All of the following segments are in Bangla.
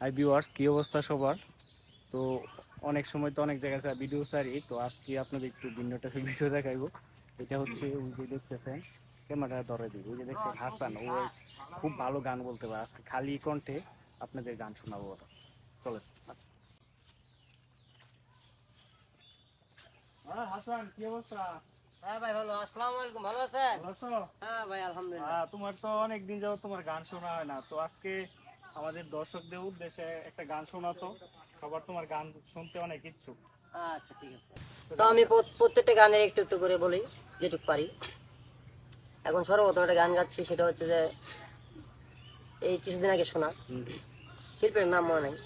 হাই ভিউয়ার্স, কি অবস্থা সবার? তো অনেক সময় তো অনেক জায়গায় ভিডিও ছাড়ি, তো আজকে আপনাদের একটু ভিন্ন টাইপের ভিডিও দেখাইবো। এটা হচ্ছে ওই যে দেখতেছেন, ক্যামেরা ধরে দিই, ওই যে দেখছেন হাসান, ও খুব ভালো গান বলতে পারে। আজকে খালি কণ্ঠে আপনাদের গান শোনাবো ওরা। চলেন। হাসান, কি অবস্থা? হ্যাঁ ভাই, ভালো। আসসালামু আলাইকুম, ভালো আছেন? ভালো আছো? হ্যাঁ ভাই, আলহামদুলিল্লাহ। তোমার তো অনেক দিন যাবত তোমার গান শোনা হয় না, তো আজকে আমাদের দর্শকদের উদ্দেশ্যে একটা গান শোনাতো। সবার তোমার গান শুনতে অনেক ইচ্ছুক। আচ্ছা, ঠিক আছে। তো আমি প্রত্যেকটা গানে একটু একটু করে বলি, যেটুকু পারি। এখন সর্বপ্রথম একটা গান গাচ্ছি, সেটা হচ্ছে যে এই কিছুদিন আগে শোনা, শিল্পীর নাম মনে নেই।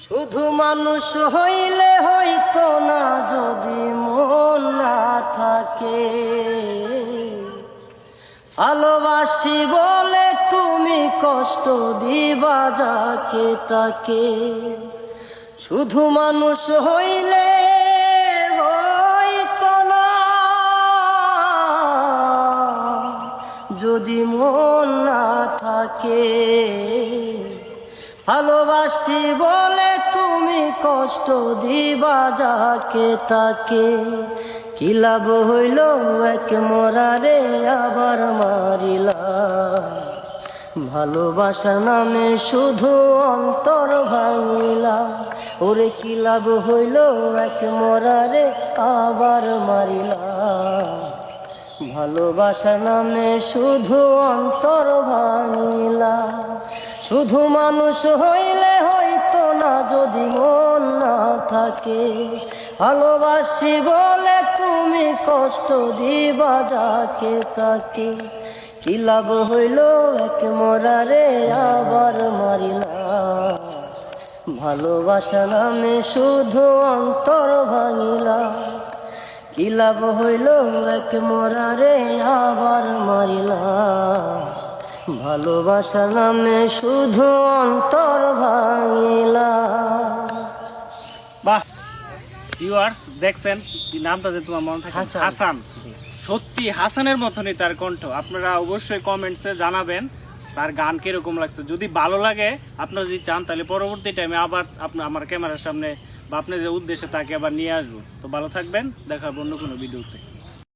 শুধু মানুষ হইলে হইতো না যদি মন না থাকে, ভালোবাসি বলে তুমি কষ্ট দিবা যাকে তাকে। শুধু মানুষ হইলে হইতো না যদি মন না থাকে, ভালোবাসি বলে তুমি কষ্ট দিবা যাকে তাকে। কি লাভ হইল এক মরারে আবার মারিলা, ভালোবাসার নামে শুধু অন্তর ভাঙিলা। ওরে কি লাভ হইল এক মরারে আবার মারিলা, ভালোবাসার নামে শুধু অন্তর ভাঙিলা। শুধু মানুষ হইলে হইতো না যদি মন না থাকে, ভালোবাসি বলে তুমি কষ্ট দিবা যাকে তাকে। কি লাভ হইল এক মরারে আবার মারিলা, ভালোবাসা নামে শুধু অন্তর ভাঙিলা। কি লাভ হইল এক মরারে আবার মারিলা, ভালোবাসা নামে শুধু অন্তর ভাঙিলা। বাহ ভিউয়ার্স, দেখছেন কি নামটা যে তোমার মনে থাকে? হাসান। হাসান। সত্যি হাসানের মতনই তার কণ্ঠ। আপনারা অবশ্যই কমেন্টসে জানাবেন তার গান কিরকম লাগছে। যদি ভালো লাগে, আপনারা যদি চান, তাহলে পরবর্তী টাইমে আবার আমার ক্যামেরার সামনে বা আপনাদের উদ্দেশ্যে তাকে আবার নিয়ে আসবো। তো ভালো থাকবেন, দেখা হবে অন্য কোনো ভিডিওতে।